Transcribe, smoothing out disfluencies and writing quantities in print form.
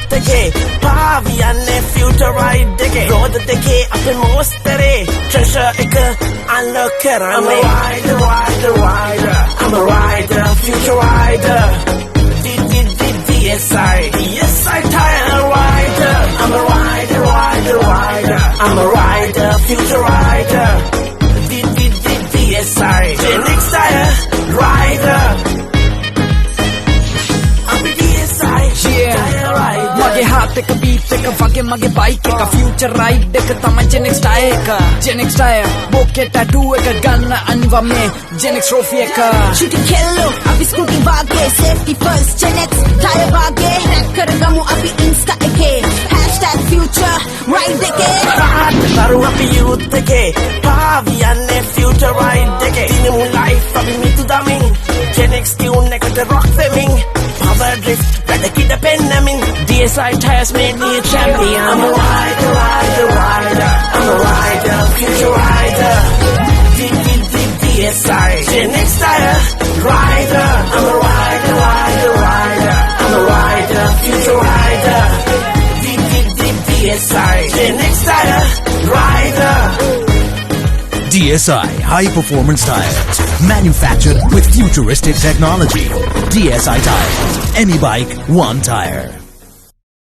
youth එකේ පාවියන්නේ future ride එකේ road දෙකේ අපේ මොස්තරේ treasure එක unlock කරන්නේ I'm a rider future rider DSI tire rider I'm a rider I'm a rider future rider DSI next tire rider I'm a DSI tire rider mage heart එක beat එක වගේ mage bike එක future ride එක තමයි Genex tire එක Genex tire bokeh tattoo එක ගන්න අනිවා මේ Genex trophy එක shooting kello අපි scooty වාගේ safety first Genex tire වාගේ hack කරගමු අපි insta එකේ #future ride එකේ baru අපි youth එකේ පාවියන්නේ future ride එකේ දිනමු life අපි මිතු දමින් Genex tune එකට rock දෙමින් power drift වැඩ කිඩ පෙන්නමින් DSI tires made me a champion I'm a rider I'm a rider future rider DSI Genex tire rider I'm a rider I'm a rider future rider DSI Genex tire rider DSI high performance tires manufactured with futuristic technology. DSI tires, any bike, one tire.